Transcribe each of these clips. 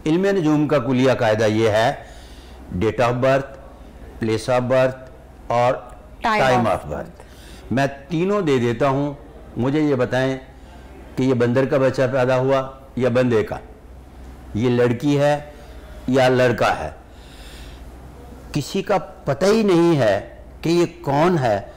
इल्म नजूम का कुलिया कायदा ये है, date of birth, place of birth और टाइम ऑफ बर्थ। मैं तीनों दे देता हूँ, मुझे ये बताएं कि ये बंदर का बच्चा पैदा हुआ या बंदे का, ये लड़की है या लड़का है। किसी का पता ही नहीं है कि ये कौन है,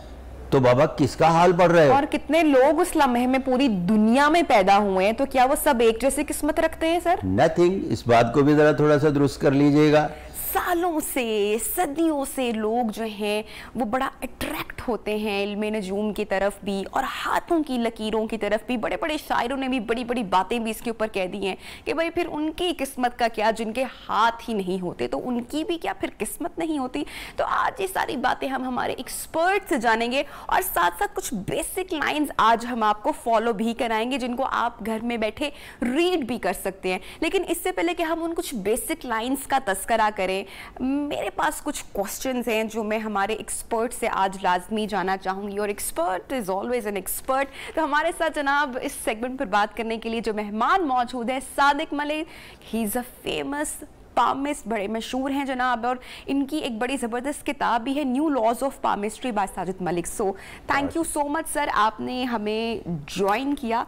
तो बाबा किसका हाल पड़ रहा है। और कितने लोग उस लम्हे में पूरी दुनिया में पैदा हुए हैं, तो क्या वो सब एक जैसी किस्मत रखते हैं सर? नथिंग। इस बात को भी जरा थोड़ा सा दुरुस्त कर लीजिएगा। सालों से, सदियों से लोग जो हैं वो बड़ा अट्रैक्ट होते हैं इल्मे नजूम की तरफ भी और हाथों की लकीरों की तरफ भी। बड़े बड़े शायरों ने भी बड़ी बड़ी बातें भी इसके ऊपर कह दी हैं कि भाई फिर उनकी किस्मत का क्या, जिनके हाथ ही नहीं होते तो उनकी भी क्या फिर किस्मत नहीं होती। तो आज ये सारी बातें हम हमारे एक्सपर्ट से जानेंगे और साथ साथ कुछ बेसिक लाइंस आज हम आपको फॉलो भी कराएंगे, जिनको आप घर में बैठे रीड भी कर सकते हैं। लेकिन इससे पहले कि हम उन कुछ बेसिक लाइंस का तस्करा करें, मेरे पास कुछ क्वेश्चंस हैं जो मैं हमारे एक्सपर्ट से आज लाजमी जानना चाहूंगी। और expert is always an expert. तो हमारे साथ जनाब इस सेगमेंट पर बात करने के लिए जो मेहमान मौजूद है, Sadiq Malik, he is a famous palmist, बड़े मशहूर हैं जनाब, और इनकी एक बड़ी ज़बरदस्त किताब भी है, new laws of palmistry by Sajid Malik. So thank you so much sir, आपने हमें ज्वाइन किया।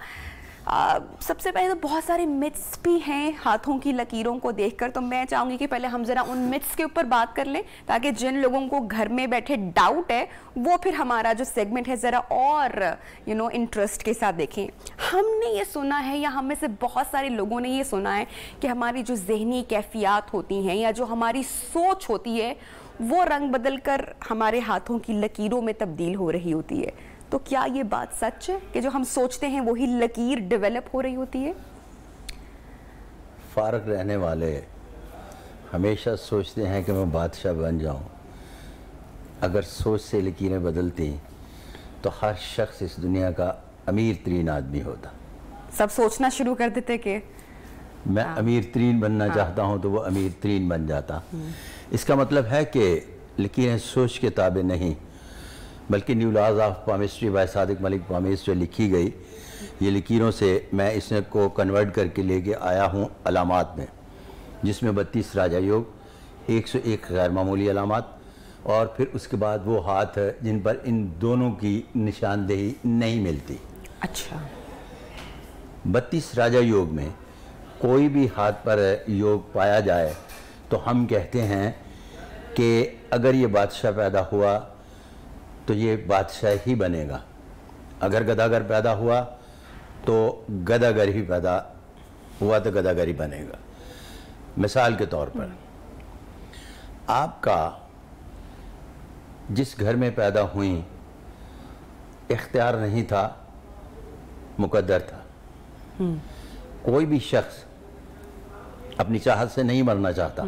सबसे पहले तो बहुत सारे मिथ्स भी हैं हाथों की लकीरों को देखकर, तो मैं चाहूँगी कि पहले हम ज़रा उन मिथ्स के ऊपर बात कर लें, ताकि जिन लोगों को घर में बैठे डाउट है वो फिर हमारा जो सेगमेंट है ज़रा और इंटरेस्ट के साथ देखें। हमने ये सुना है, या हम में से बहुत सारे लोगों ने ये सुना है कि हमारी जो जहनी कैफियत होती हैं या जो हमारी सोच होती है वो रंग बदल कर हमारे हाथों की लकीरों में तब्दील हो रही होती है। तो क्या ये बात सच है कि जो हम सोचते हैं वही लकीर डेवलप हो रही होती है? फारग रहने वाले हमेशा सोचते हैं कि मैं बादशाह बन जाऊं। अगर सोच से लकीरें बदलती तो हर शख्स इस दुनिया का अमीर तरीन आदमी होता। सब सोचना शुरू कर देते कि मैं अमीर तरीन बनना चाहता हूं, तो वो अमीर तरीन बन जाता। इसका मतलब है कि लकीरें सोच के ताबे नहीं, बल्कि new laws of palmistry by Sadiq Malik palmist जो लिखी गई, ये लकीरों से मैं इसने को कन्वर्ट करके लेके आया हूँ अलामात में, जिसमें 32 राजा योग, 101 गैर मामूली अलामात और फिर उसके बाद वो हाथ है जिन पर इन दोनों की निशानदेही नहीं मिलती। अच्छा। 32 राजा योग में कोई भी हाथ पर योग पाया जाए तो हम कहते हैं कि अगर ये बादशाह पैदा हुआ तो ये बादशाह ही बनेगा। अगर गदागर पैदा हुआ तो गदागर ही पैदा हुआ तो गदागर ही बनेगा। मिसाल के तौर पर आपका जिस घर में पैदा हुई इख्तियार नहीं था, मुकद्दर था। कोई भी शख्स अपनी चाहत से नहीं मरना चाहता।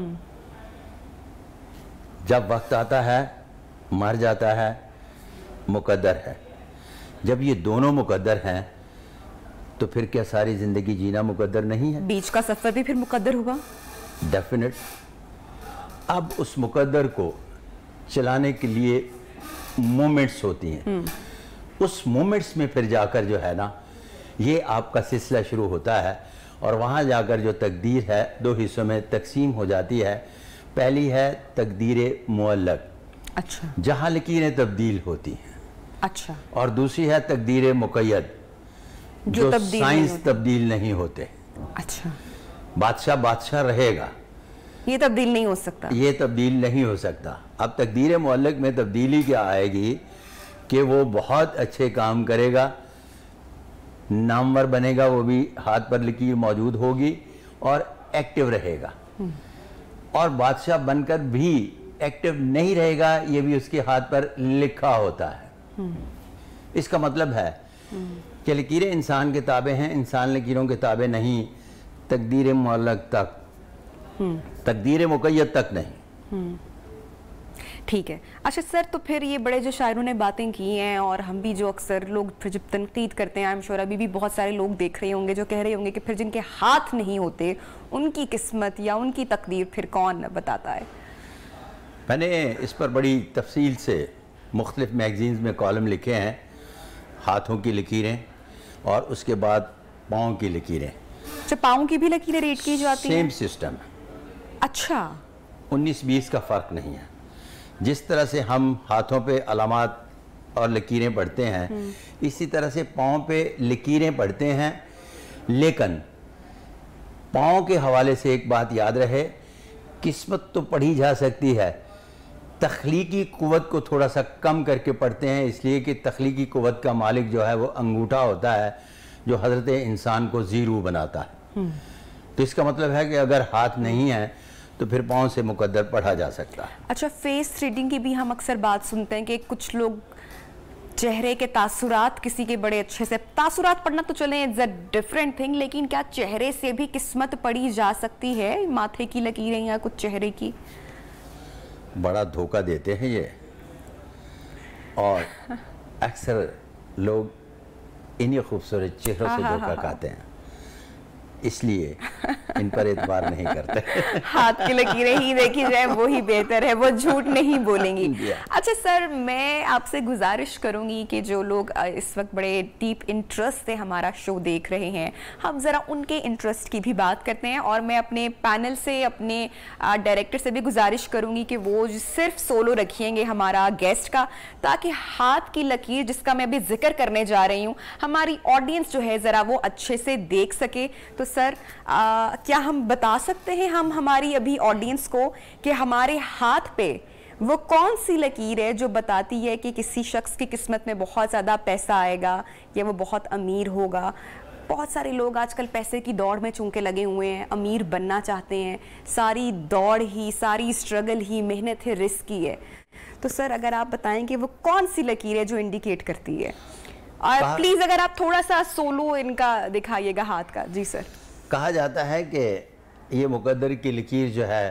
जब वक्त आता है मर जाता है, मुकद्दर है। जब ये दोनों मुकद्दर हैं तो फिर क्या सारी जिंदगी जीना मुकद्दर नहीं है? बीच का सफर भी फिर मुकद्दर होगा। डेफिनेट। अब उस मुकद्दर को चलाने के लिए मोमेंट्स होती हैं। उस मोमेंट्स में फिर जाकर जो है ना, ये आपका सिलसिला शुरू होता है और वहाँ जाकर जो तकदीर है दो हिस्सों में तकसीम हो जाती है। पहली है तकदीर मुअल्लक, अच्छा, जहाँ लकीरें तब्दील होती हैं। अच्छा। और दूसरी है तकदीर मुक़य्यद, जो साइंस तब्दील नहीं होते। अच्छा। बादशाह बादशाह रहेगा, ये तब्दील नहीं हो सकता। ये तब्दील नहीं हो सकता। अब तकदीर मुअल्लक में तब्दीली क्या आएगी कि वो बहुत अच्छे काम करेगा, नामवर बनेगा, वो भी हाथ पर लकीर मौजूद होगी और एक्टिव रहेगा। और बादशाह बनकर भी एक्टिव नहीं रहेगा, ये भी उसके हाथ पर लिखा होता है। इसका मतलब है कि लकीरें इंसान के ताबे हैं, इंसान लकीरों के ताबे नहीं, तकदीर मुअल्लक तक, तकदीर मुक़य्यद तक नहीं। ठीक है। अच्छा सर, तो फिर ये बड़े जो शायरों ने बातें की हैं और हम भी जो अक्सर लोग फिर जब तनकीद करते हैं, आई एम श्योर अभी भी बहुत सारे लोग देख रहे होंगे जो कह रहे होंगे कि फिर जिनके हाथ नहीं होते उनकी किस्मत या उनकी तकदीर फिर कौन बताता है? मैंने इस पर बड़ी तफसील से मुख्तलिफ मैगज़ीन्स में कॉलम लिखे हैं। हाथों की लकीरें और उसके बाद पाँव की लकीरें। अच्छा, पाँव की भी लकीरें रीड की जाती हैं? Same system. अच्छा, 19-20 का फ़र्क नहीं है। जिस तरह से हम हाथों पे अलामात और लकीरें पढ़ते हैं, इसी तरह से पाँव पे लकीरें पढ़ते हैं। लेकिन पाँव के हवाले से एक बात याद रहे, किस्मत तो पढ़ी जा सकती है, तख्लीकी कुव्वत को थोड़ा सा कम करके पढ़ते हैं, इसलिए कि तख्लीकी कुव्वत का मालिक जो है वो अंगूठा होता है जो हज़रत इंसान को ज़ीरो बनाता है। तो इसका मतलब है कि अगर हाथ नहीं है तो फिर पाँव से मुकद्दर पढ़ा जा सकता है। अच्छा, फेस रीडिंग की भी हम अक्सर बात सुनते हैं कि कुछ लोग चेहरे के तासुरात किसी के बड़े अच्छे से, तासुरात पढ़ना तो चले इट्स अ डिफरेंट थिंग, लेकिन क्या चेहरे से भी किस्मत पढ़ी जा सकती है? माथे की लकीरें या कुछ चेहरे की? बड़ा धोखा देते हैं ये, और अक्सर लोग इन्हीं खूबसूरत चेहरों से धोखा खाते हैं, इसलिए इन पर एतबार नहीं करते। हाथ की लकीरें ही देखी जाए वो ही बेहतर है, वो झूठ नहीं बोलेंगी। अच्छा सर, मैं आपसे गुजारिश करूंगी कि जो लोग इस वक्त बड़े डीप इंटरेस्ट से हमारा शो देख रहे हैं, हम ज़रा उनके इंटरेस्ट की भी बात करते हैं, और मैं अपने पैनल से, अपने डायरेक्टर से भी गुजारिश करूंगी कि वो सिर्फ सोलो रखिएंगे हमारा गेस्ट का, ताकि हाथ की लकीर जिसका मैं अभी जिक्र करने जा रही हूँ हमारी ऑडियंस जो है ज़रा वो अच्छे से देख सके। तो सर, क्या हम बता सकते हैं हम हमारी अभी ऑडियंस को कि हमारे हाथ पे वो कौन सी लकीर है जो बताती है कि किसी शख्स की किस्मत में बहुत ज़्यादा पैसा आएगा या वो बहुत अमीर होगा? बहुत सारे लोग आजकल पैसे की दौड़ में चूंकि लगे हुए हैं, अमीर बनना चाहते हैं, सारी दौड़ ही, सारी स्ट्रगल ही, मेहनत है, रिस्क ही है। तो सर अगर आप बताएं कि वो कौन सी लकीर है जो इंडिकेट करती है, और प्लीज अगर आप थोड़ा सा सोलो इनका दिखाइएगा हाथ का। जी सर। कहा जाता है कि ये मुकद्दर की लकीर जो है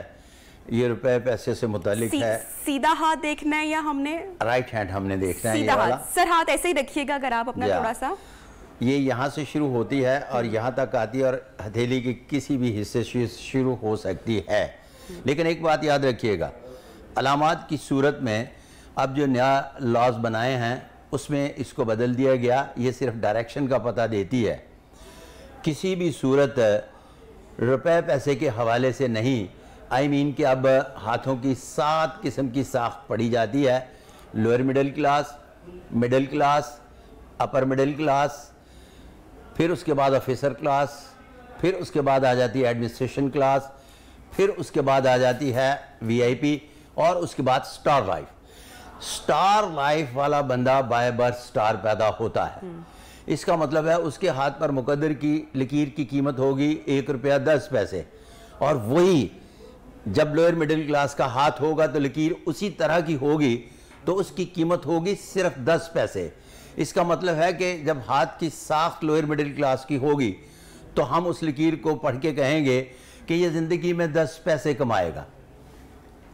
ये रुपए पैसे से मुतालिक है। सीधा हाथ देखना है या हमने राइट हैंड हमने देखना है? सीधा हाथ। सर हाथ ऐसे ही रखिएगा अगर आप अपना थोड़ा सा। ये यहाँ से शुरू होती है और यहाँ तक आती है, और हथेली के किसी भी हिस्से से शुरू हो सकती है। लेकिन एक बात याद रखिएगा, अलामात की सूरत में अब जो नया लॉज बनाए हैं उसमें इसको बदल दिया गया। ये सिर्फ डायरेक्शन का पता देती है, किसी भी सूरत रुपए पैसे के हवाले से नहीं। आई मीन कि अब हाथों की 7 किस्म की साख्त पढ़ी जाती है। Lower middle class, upper middle class, फिर उसके बाद ऑफिसर क्लास, फिर उसके बाद आ जाती है एडमिनिस्ट्रेशन क्लास, फिर उसके बाद आ जाती है VIP, और उसके बाद स्टार लाइफ। स्टार लाइफ वाला बंदा बाय बर्थ स्टार पैदा होता है। इसका मतलब है उसके हाथ पर मुकद्दर की लकीर की कीमत होगी ₹1.10, और वही जब लोअर मिडिल क्लास का हाथ होगा तो लकीर उसी तरह की होगी, तो उसकी कीमत होगी सिर्फ 10 पैसे। इसका मतलब है कि जब हाथ की साख्त लोअर मिडिल क्लास की होगी तो हम उस लकीर को पढ़ के कहेंगे कि ये ज़िंदगी में 10 पैसे कमाएगा।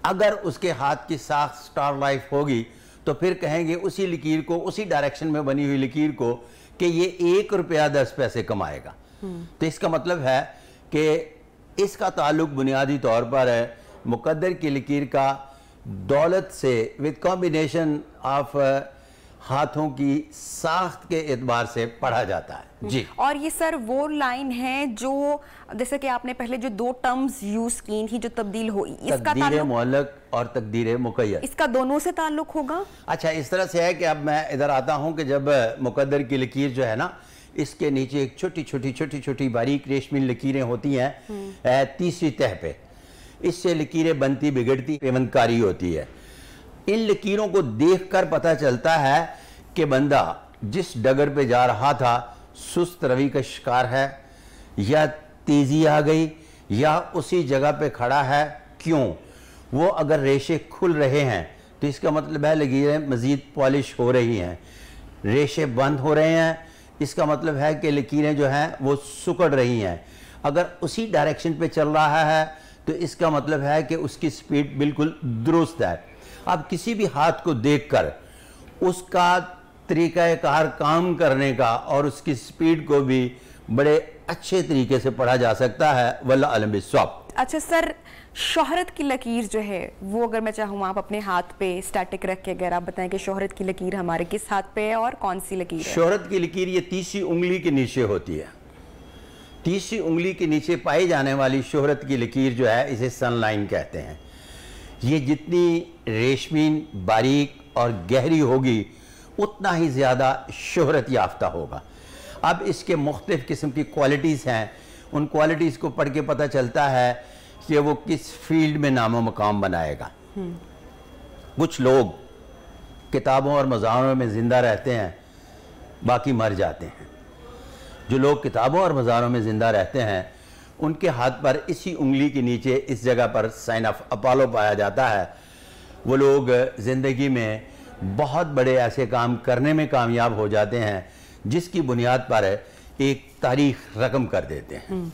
अगर उसके हाथ की साख्त स्टार लाइफ होगी तो फिर कहेंगे उसी लकीर को, उसी डायरेक्शन में बनी हुई लकीर को, कि ये ₹1.10 कमाएगा। तो इसका मतलब है कि इसका ताल्लुक बुनियादी तौर पर है मुकद्दर की लकीर का दौलत से, विद कॉम्बिनेशन ऑफ हाथों की साख्त के एतबार से पढ़ा जाता है। जी। और ये सर वो लाइन है जो, जैसे कि आपने पहले जो 2 टर्म्स यूज की थी जो तब्दील हो, इसका तकदीर मुअल्लक और तकदीर मुक़य्यद, इसका दोनों से ताल्लुक होगा? अच्छा, इस तरह से है कि अब मैं इधर आता हूं कि जब मुकद्दर की लकीर जो है ना, इसके नीचे एक छोटी छोटी बारीक रेशमी लकीरें होती हैं तीसरी तह पे। इससे लकीरें बनती बिगड़ती पेवंदकारी होती है। इन लकीरों को देखकर पता चलता है कि बंदा जिस डगर पे जा रहा था सुस्त रवि का शिकार है, या तेजी आ गई, या उसी जगह पे खड़ा है। क्यों? वो अगर रेशे खुल रहे हैं तो इसका मतलब है लकीरें मज़ीद पॉलिश हो रही हैं। रेशे बंद हो रहे हैं, इसका मतलब है कि लकीरें जो हैं वो सुकड़ रही हैं। अगर उसी डायरेक्शन पे चल रहा है तो इसका मतलब है कि उसकी स्पीड बिल्कुल दुरुस्त है। अब किसी भी हाथ को देखकर उसका तरीक़ाकार काम करने का और उसकी स्पीड को भी बड़े अच्छे तरीके से पढ़ा जा सकता है। वल्लाह अलम बिस्सवाब। अच्छा सर, शोहरत की लकीर जो है वो अगर मैं चाहूँ आप अपने हाथ पे स्टैटिक रख के अगर आप बताएं कि शोहरत की लकीर हमारे किस हाथ पे है और कौन सी लकीर है? शोहरत की लकीर ये तीसरी उंगली के नीचे होती है। तीसरी उंगली के नीचे पाई जाने वाली शोहरत की लकीर जो है, इसे सन लाइन कहते हैं। ये जितनी रेशमीन, बारीक और गहरी होगी उतना ही ज़्यादा शोहरत याफ्ता होगा। अब इसके मुख्तलिफ़ किस्म की क्वालिटीज़ हैं, उन क्वालिटीज़ को पढ़ के पता चलता है कि वो किस फील्ड में नामो मकाम बनाएगा। कुछ लोग किताबों और मज़ारों में ज़िंदा रहते हैं, बाकी मर जाते हैं। जो लोग किताबों और मज़ारों में ज़िंदा रहते हैं उनके हाथ पर इसी उंगली के नीचे इस जगह पर साइन ऑफ अपोलो पाया जाता है। वो लोग ज़िंदगी में बहुत बड़े ऐसे काम करने में कामयाब हो जाते हैं जिसकी बुनियाद पर एक तारीख रकम कर देते हैं।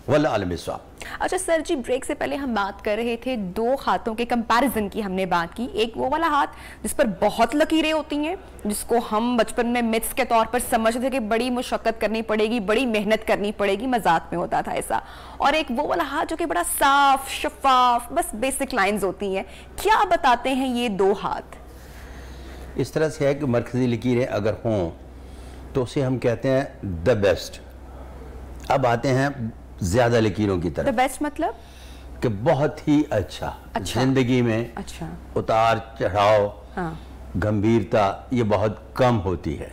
वल्लाह आलम बिस्वाब। अच्छा सर जी, ब्रेक से पहले हम बात कर रहे थे दो हाथों के कंपैरिजन की हमने बात की। एक वो वाला हाथ जिस पर बहुत लकीरें होती हैं, जिसको हम बचपन में मिथ्स के तौर पर समझते थे कि बड़ी मुशक्कत करनी पड़ेगी, बड़ी मेहनत करनी पड़ेगी, मजाक में होता था ऐसा। और एक वो वाला हाथ जो कि बड़ा साफ शफाफ, बस बेसिक लाइंस होती हैं। क्या बताते हैं ये दो हाथ? इस तरह से है कि मरकज़ी लकीरें अगर हों तो उसे हम कहते हैं द बेस्ट। अब आते हैं ज़्यादा लकीरों की तरफ। द बेस्ट मतलब कि बहुत ही अच्छा। जिंदगी में उतार चढ़ाव, गंभीरता ये बहुत कम होती है।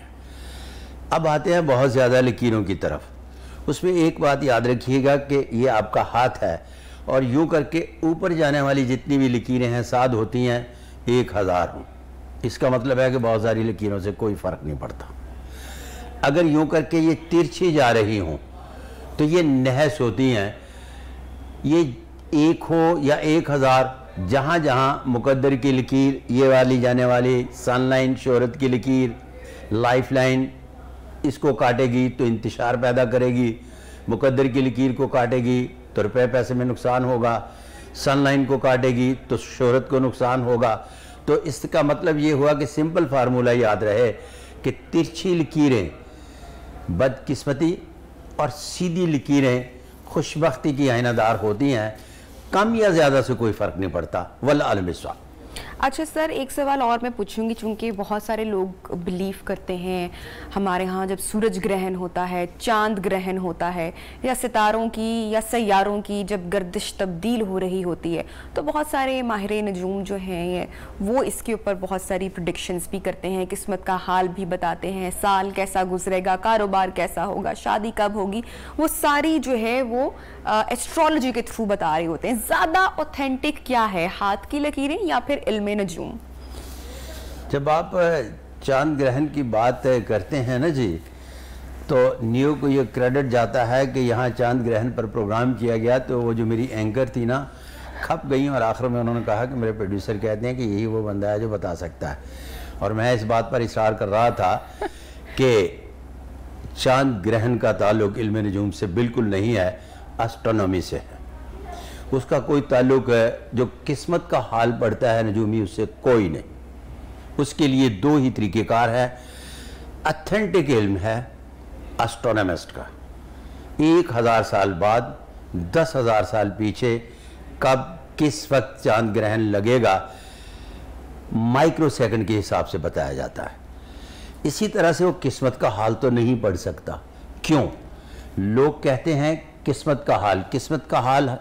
अब आते हैं बहुत ज़्यादा लकीरों की तरफ। उसमें एक बात याद रखिएगा कि ये आपका हाथ है और यूं करके ऊपर जाने वाली जितनी भी लकीरें हैं साद होती हैं 1000 हों। इसका मतलब है कि बहुत सारी लकीरों से कोई फ़र्क नहीं पड़ता। अगर यूं करके ये तिरछी जा रही हों तो ये नहस होती हैं। ये 1 हो या 1000, जहाँ जहाँ मुकद्दर की लकीर, ये वाली जाने वाली सनलाइन शोहरत की लकीर, लाइफ लाइन इसको काटेगी तो इंतशार पैदा करेगी, मुकद्दर की लकीर को काटेगी तो रुपए पैसे में नुकसान होगा, सनलाइन को काटेगी तो शोहरत को नुकसान होगा। तो इसका मतलब ये हुआ कि सिंपल फार्मूला याद रहे कि तिरछी लकीरें बदकिस्मती और सीधी लकीरें खुशबख्ती की आइनादार होती हैं। कम या ज़्यादा से कोई फ़र्क नहीं पड़ता। वल्लाह आलम बिस्वाब। अच्छा सर, एक सवाल और मैं पूछूंगी, चूंकि बहुत सारे लोग बिलीव करते हैं हमारे यहाँ जब सूरज ग्रहण होता है, चांद ग्रहण होता है, या सितारों की या सैयारों की जब गर्दिश तब्दील हो रही होती है, तो बहुत सारे माहिर नजूम जो हैं वो इसके ऊपर बहुत सारी प्रेडिक्शंस भी करते हैं, किस्मत का हाल भी बताते हैं, साल कैसा गुजरेगा, कारोबार कैसा होगा, शादी कब होगी, वो सारी जो है वो एस्ट्रोलॉजी के थ्रू बता रहे होते हैं। ज़्यादा ऑथेंटिक क्या है, हाथ की लकीरें या फिर इल्मे नजूम? जब आप चांद ग्रहण की बात करते हैं ना जी, तो न्यू को ये क्रेडिट जाता है कि यहाँ चांद ग्रहण पर प्रोग्राम किया गया, तो वो जो मेरी एंकर थी ना खप गई और आखिर में उन्होंने कहा कि मेरे प्रोड्यूसर कहते हैं कि यही वो बंदा है जो बता सकता है। और मैं इस बात पर इसरार कर रहा था कि चांद ग्रहण का ताल्लुक इल्मे नजूम से बिल्कुल नहीं है, एस्ट्रोनॉमी से है। उसका कोई ताल्लुक है, जो किस्मत का हाल पड़ता है नजूमी, उससे कोई नहीं। उसके लिए दो ही तरीक़ेकार है। ऑथेंटिक इल्म है एस्ट्रोनॉमिस्ट का। 1000 साल बाद, 10,000 साल पीछे, कब किस वक्त चांद ग्रहण लगेगा, माइक्रो सेकंड के हिसाब से बताया जाता है। इसी तरह से वो किस्मत का हाल तो नहीं पढ़ सकता। क्यों? लोग कहते हैं किस्मत का हाल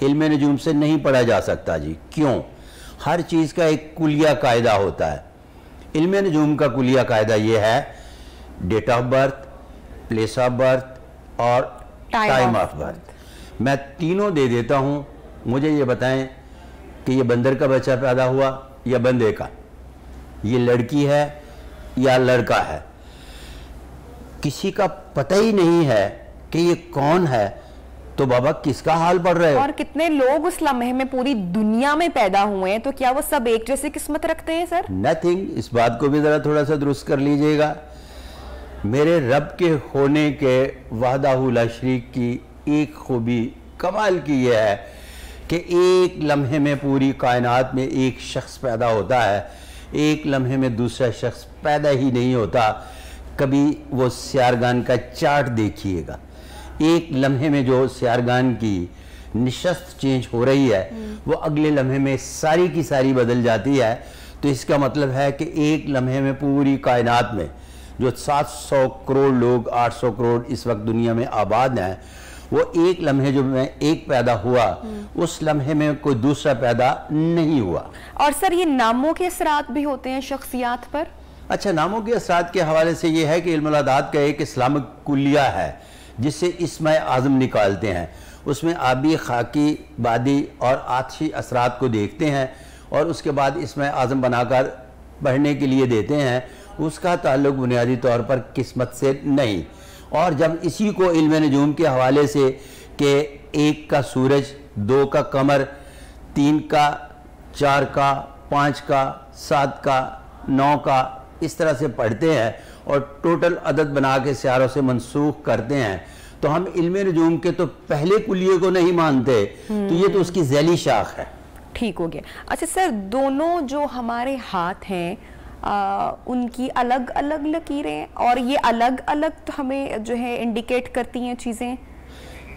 इल्मे नजूम से नहीं पढ़ा जा सकता जी। क्यों? हर चीज़ का एक कुलिया कायदा होता है। इल्मे नजूम का कुलिया कायदा ये है, date of birth, place of birth और टाइम ऑफ बर्थ। मैं तीनों दे देता हूँ, मुझे ये बताएं कि ये बंदर का बच्चा पैदा हुआ या बंदे का, ये लड़की है या लड़का है। किसी का पता ही नहीं है कि ये कौन है, तो बाबा किसका हाल पढ़ रहे हो? और कितने लोग उस लम्हे में पूरी दुनिया में पैदा हुए हैं, तो क्या वो सब एक जैसी किस्मत रखते हैं सर? नथिंग। इस बात को भी जरा थोड़ा सा दुरुस्त कर लीजिएगा। मेरे रब के होने के वहदाहु ला शरीक की एक खूबी कमाल की यह है कि एक लम्हे में पूरी कायनात में एक शख्स पैदा होता है, एक लम्हे में दूसरा शख्स पैदा ही नहीं होता। कभी वो सियारगान का चार्ट देखिएगा, एक लम्हे में जो सियारगान की निशस्त चेंज हो रही है वो अगले लम्हे में सारी की सारी बदल जाती है। तो इसका मतलब है कि एक लम्हे में पूरी कायनात में जो 700 करोड़ लोग, 800 करोड़ इस वक्त दुनिया में आबाद हैं, वो एक लम्हे जो में एक पैदा हुआ, उस लम्हे में कोई दूसरा पैदा नहीं हुआ। और सर ये नामों के असरात भी होते हैं शख्सियात पर? अच्छा, नामों के असरात के हवाले से ये है कि इल्मुल अदाद का एक इस्लामिक कुलिया है जिससे इस्म आज़म निकालते हैं। उसमें आबी, खाकी, बादी और आतशी असरात को देखते हैं और उसके बाद इस्म आज़म बनाकर पढ़ने के लिए देते हैं। उसका ताल्लुक बुनियादी तौर पर किस्मत से नहीं। और जब इसी को इल्म नजूम के हवाले से कि 1 का सूरज, 2 का कमर, 3 का, 4 का, 5 का, 7 का, 9 का, इस तरह से पढ़ते हैं और टोटल अदद बना के सियारों से मनसूख करते हैं, तो हम इल्म नजूम के तो पहले कुलिये को नहीं मानते, तो ये तो उसकी ज़ैली शाख है। ठीक हो गया। अच्छा सर, दोनों जो हमारे हाथ हैं उनकी अलग अलग लकीरें और ये अलग अलग तो हमें जो है इंडिकेट करती हैं चीज़ें।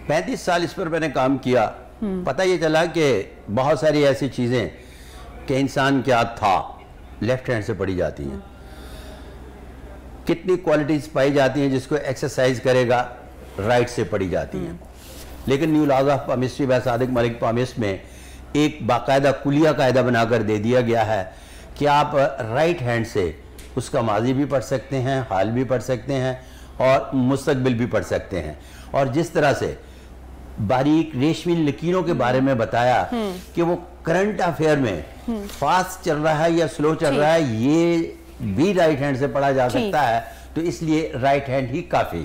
35 साल इस पर मैंने काम किया, पता ये चला कि बहुत सारी ऐसी चीज़ें कि इंसान क्या था लेफ्ट हैंड से पढ़ी जाती हैं। कितनी क्वालिटीज़ पाई जाती हैं जिसको एक्सरसाइज करेगा राइट से पढ़ी जाती हैं। लेकिन new laws of palmistry by Sadiq Malik palmist में एक बाकायदा कुलिया कायदा बनाकर दे दिया गया है कि आप राइट हैंड से उसका माजी भी पढ़ सकते हैं, हाल भी पढ़ सकते हैं और मुस्तकबिल भी पढ़ सकते हैं। और जिस तरह से बारीक रेशमी लकीरों के बारे में बताया कि वो करंट अफेयर में फास्ट चल रहा है या स्लो चल रहा है, ये भी राइट हैंड से पढ़ा जा सकता है, तो इसलिए राइट हैंड ही काफ़ी।